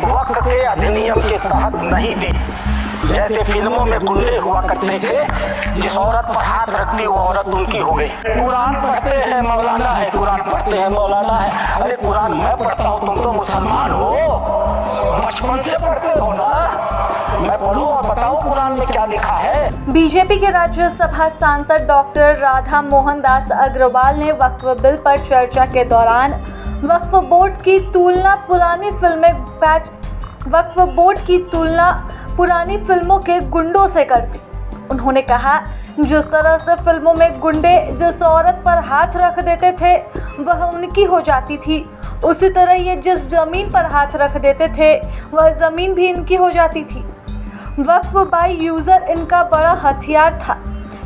वक्त के अधिनियम के तहत नहीं दी। जैसे फिल्मों में गुंडे हुआ करते थे, जिस औरत पर हाथ रखती वो औरत उनकी हो गई। कुरान पढ़ते हैं मौलाना है, कुरान पढ़ते हैं मौलाना है। अरे कुरान मैं पढ़ता हूँ, तुम तो मुसलमान हो, बचपन से पढ़ते हो ना। मैं पढ़ूं और बताऊं कुरान में क्या लिखा है। बीजेपी के राज्यसभा सांसद डॉक्टर राधा मोहन दास अग्रवाल ने वक्फ बिल पर चर्चा के दौरान वक्फ बोर्ड की तुलना पुरानी फिल्मों के गुंडों से कर दी। उन्होंने कहा, जिस तरह से फिल्मों में गुंडे जिस औरत पर हाथ रख देते थे वह उनकी हो जाती थी, उसी तरह ये जिस ज़मीन पर हाथ रख देते थे वह ज़मीन भी इनकी हो जाती थी। वक्फ बाई यूज़र इनका बड़ा हथियार था।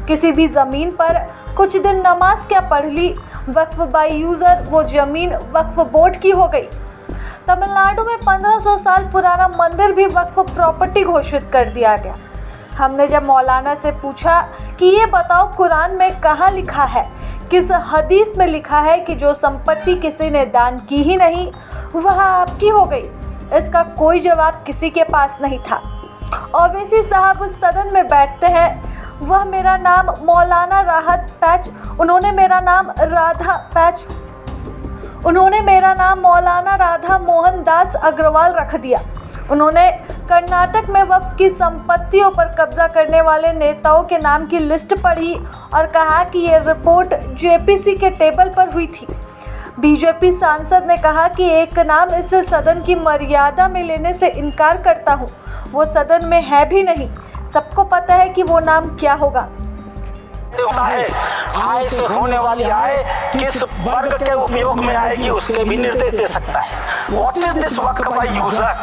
किसी भी ज़मीन पर कुछ दिन नमाज क्या पढ़ ली, वक्फ बाई यूज़र वो ज़मीन वक्फ बोर्ड की हो गई। तमिलनाडु में 1500 साल पुराना मंदिर भी वक्फ प्रॉपर्टी घोषित कर दिया गया। हमने जब मौलाना से पूछा कि ये बताओ कुरान में कहाँ लिखा है, किस हदीस में लिखा है कि जो संपत्ति किसी ने दान की ही नहीं वह आपकी हो गई, इसका कोई जवाब किसी के पास नहीं था। ओवैसी साहब उस सदन में बैठते हैं, वह मेरा नाम मौलाना मौलाना राधा मोहन दास अग्रवाल रख दिया। उन्होंने कर्नाटक में वक्फ की संपत्तियों पर कब्जा करने वाले नेताओं के नाम की लिस्ट पढ़ी और कहा कि ये रिपोर्ट जेपीसी के टेबल पर हुई थी। बीजेपी सांसद ने कहा कि एक नाम इस सदन की मर्यादा में लेने से इनकार करता हूं, वो सदन में है भी नहीं, सबको पता है कि वो नाम क्या होगा। आय से होने वाली आय किस वर्ग के उपयोग में आएगी उसके भी निर्देश दे सकता है। What is this Waqf by user?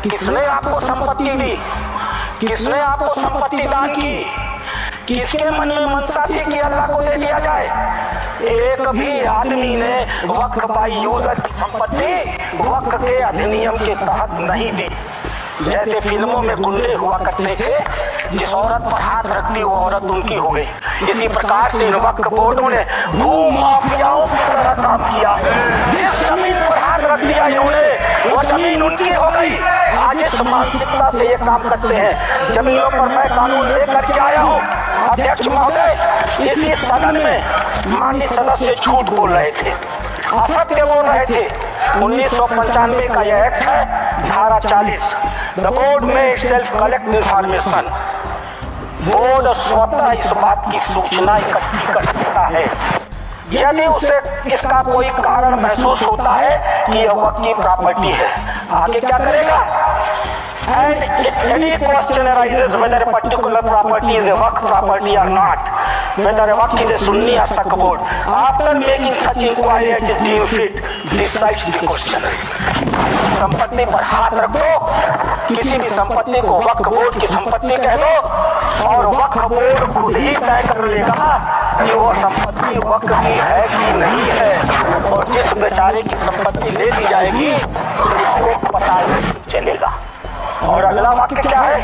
किसने आपको संपत्ति दी? किसने आपको संपत्ति दान की? किसके मन में मनसा थी कि अल्लाह को दे दिया जाए? एक भी आदमी ने वक्फ बाय यूजर की संपत्ति वक्फ के अधिनियम के तहत नहीं दी। जैसे फिल्मों में गुंडे हुआ करते थे, जिस औरत पर हाथ रखती वो औरत उनकी हो गई। इसी प्रकार से इन वक्फ बोर्डों ने भू माफियाओं की तरह काम किया। जिस जमीन पर हाथ रख दिया इन्होंने वो जमीन उनकी हो गई। आज इस मानसिकता से ये काम करते हैं। जमीनों पर मैं कानून लेकर के आया हूँ। अध्यक्ष महोदय, इसी सदन में माननीय सदस्य झूठ बोल रहे थे, असत्य बोल रहे थे। 1995 का यह एक्ट है, धारा 40। द बोर्ड में सेल्फ कलेक्ट इंफॉर्मेशन। बोर्ड स्वतः इस बात की सूचना इकट्ठी कर सकता है यदि उसे इसका कोई कारण महसूस होता है कि यह वक्फ की प्रॉपर्टी है। आगे क्या करेगा? And if any question arises whether a particular property is a waqf property or not, whether a waqf is a Sunni or Saqf board, after making such inquiry as is deemed fit, decides the question. संपत्ति पर हाथ रख दो, किसी भी संपत्ति को वक्फ board की संपत्ति कह दो और वक्फ बोर्ड खुद ही तय कर लेगा कि वो संपत्ति वक्फ की है कि नहीं है, और जिस बेचारे की संपत्ति ले ली जाएगी उसको पता नहीं चलेगा। और अगला वाक्य क्या है?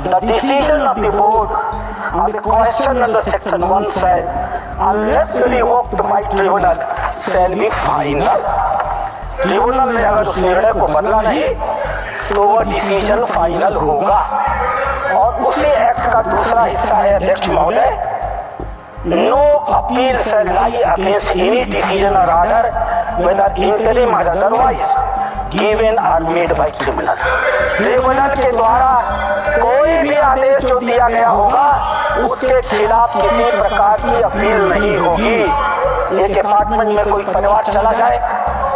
The decision of the board on the question under section 1 said unless revoked by tribunal shall be final। Tribunal ने अगर उस निर्णय को बदला नहीं तो वह डिसीजन फाइनल होगा। और उसी एक्ट का दूसरा हिस्सा है, अध्यक्ष महोदय, no appeal shall lie against any decision or order whether interim or otherwise given or made by tribunal। Tribunal के द्वारा कोई भी आदेश जो दिया गया होगा उसके खिलाफ किसी प्रकार की अपील नहीं होगी। एक अपार्टमेंट में कोई परिवार चला जाए,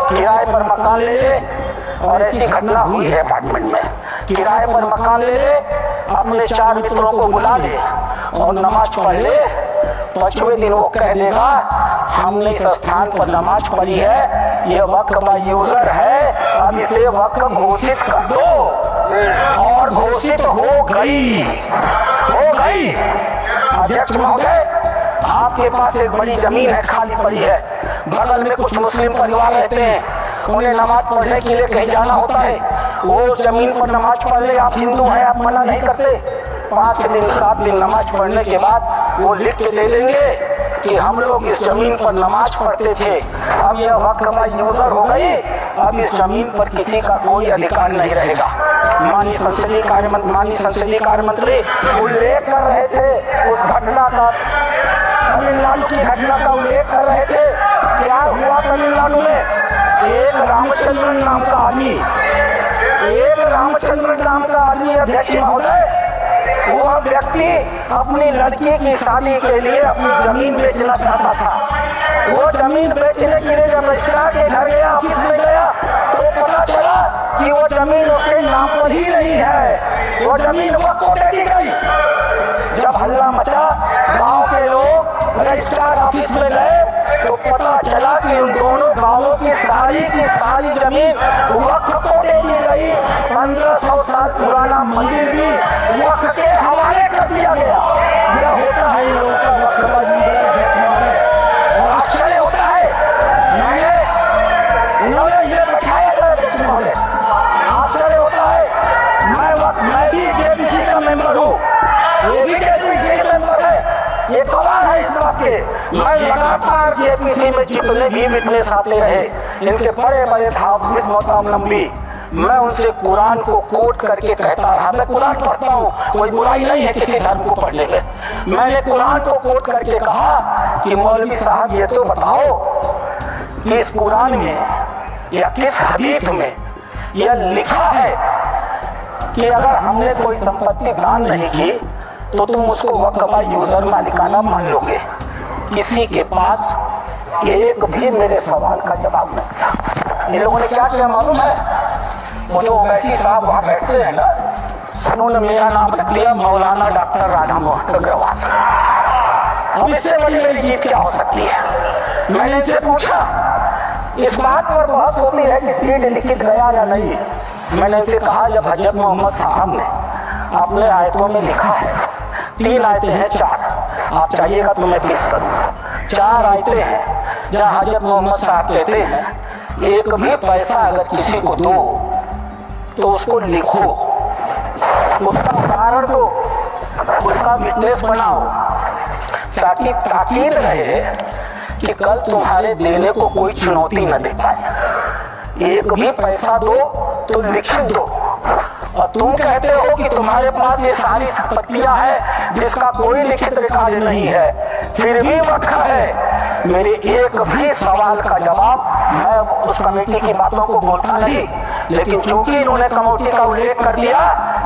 किराए पर मकान ले ले, और ऐसी घटना हुई है अपार्टमेंट में, किराए पर मकान ले ले, अपने 4 मित्रों को बुला ले और नमाज पढ़ ले। 5वें दिन वो कह देगा हमने इस स्थान पर नमाज पढ़ी है, ये वक्फ बाय यूजर है, अब इसे वक्फ घोषित कर दो। और घोषित हो गई। अध्यक्ष महोदय, आपके पास एक बड़ी जमीन है, खाली पड़ी है, बगल में कुछ मुस्लिम परिवार रहते हैं, उन्हें नमाज पढ़ने के लिए कहीं जाना होता है, वो जमीन पर नमाज पढ़ ले, आप हिंदू हैं, आप मना नहीं करते। 5 दिन 7 दिन नमाज पढ़ने के बाद वो लिख के दे देंगे कि हम लोग इस जमीन पर नमाज पढ़ते थे, अब यह वक्फ बाय यूजर हो गई, अब इस जमीन पर किसी का कोई अधिकार नहीं रहेगा। माननीय संसदीय कार्य मंत्री उल्लेख कर रहे थे उस घटना का, तमिलनाडु की घटना का उल्लेख कर रहे थे। क्या हुआ तमिलनाडु में? एक रामचंद्रन नाम का आदमी अध्यक्ष महोदय, वह व्यक्ति अपनी लड़की की शादी के लिए अपनी जमीन बेचना चाहता था। वो जमीन बेचने के लिए जब रजिस्ट्रार के घर गया, ऑफिस में गया, तो पता चला कि वो जमीन उसके नाम पर ही नहीं है, वो जमीन वक्फ को दे दी गई। जब हल्ला मचा, गांव के लोग रजिस्ट्रार ऑफिस में गए, तो पता चला कि उन दोनों गांवों की सारी जमीन वक्फ को दे दी गई। 1500 साल पुराना मंदिर भी वक्फ के हवाले कर दिया गया। यह होता है इन लोगों का वक्फबाजी। और आश्चर्य होता है, इन्होंने ये बैठाया गया। आश्चर्य होता है, मैं भी जेपीसी का मेंबर हूँ, ये भी जेपीसी का मेंबर है, ये गवाह है इस बात के। मैं लगातार जेपीसी में जितने भी विटनेस आते रहे, इनके बड़े बड़े धार्मिक मतावलंबी, मैं उनसे कुरान को कोट करके कहता रहा। मैं कुरान पढ़ता हूँ, कोई बुराई नहीं है किसी धर्म को पढ़ने में। मैंने कुरान को कोट करके कहा कि मौलवी साहब ये तो बताओ कि इस कुरान में या किस हदीस में यह लिखा है कि अगर हमने कोई संपत्ति दान नहीं की तो तुम उसको वक्फ यूजर मालिकाना मान लोगे। किसी के पास एक भी मेरे सवाल का जवाब नहीं था। इन लोगों ने क्या किया मालूम है? वो जो वैसी साहब वहाँ बैठते हैं ना, उन्होंने मेरा नाम रख दिया मौलाना डॉक्टर राधा मोहन अग्रवाल। अब इससे बड़ी मेरी जीत क्या हो सकती है? मैंने इनसे पूछा, इस बात पर बहस होती है कि ट्वीट लिखित गया या नहीं। मैंने इनसे कहा, जब हजरत मोहम्मद साहब ने अपने आयतों में लिखा है, 3 आयतें हैं, 4, आप चाहिएगा तो मैं पेश करूँ। 4 आयतें हैं जहाँ हजरत मोहम्मद साहब कहते हैं, एक भी पैसा अगर किसी को दो तो उसको लिखो, उसका उदाहरण दो, उसका विटनेस बनाओ, ताकि ताकीद रहे कि कल तुम्हारे देने को कोई चुनौती न दे पाए। एक भी पैसा दो तो लिखित दो। और तुम कहते हो कि तुम्हारे पास ये सारी संपत्तियां हैं जिसका कोई लिखित रिकॉर्ड नहीं है, फिर भी वक्फ है। मेरे एक भी सवाल का जवाब, मैं उस कमेटी की बातों को बोलता नहीं, लेकिन चूंकि इन्होंने कमेटी का उल्लेख कर दिया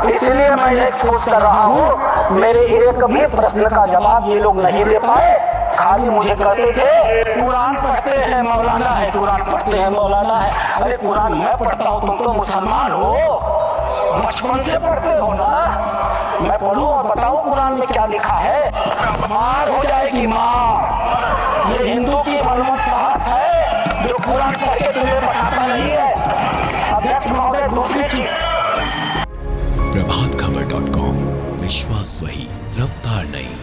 इसलिए मैं एक्सपोज कर रहा हूँ। मेरे एक भी प्रश्न का जवाब ये लोग नहीं दे पाए। खाली मुझे कहते थे कुरान पढ़ते हैं मौलाना है, कुरान पढ़ते हैं मौलाना है। अरे कुरान मैं पढ़ता हूँ, तुम तो मुसलमान हो, बचपन से पढ़ते हो ना। मैं पढ़ूं और बताऊं कुरान में क्या लिखा है? मार हो जाएगी मार। ये हिंदू की मलमत साहब है जो कुरान पढ़ के तुम्हें बताता नहीं है। अध्यक्ष महोदय, दूसरी चीज, प्रभातखबर.com, विश्वास वही, रफ्तार नहीं।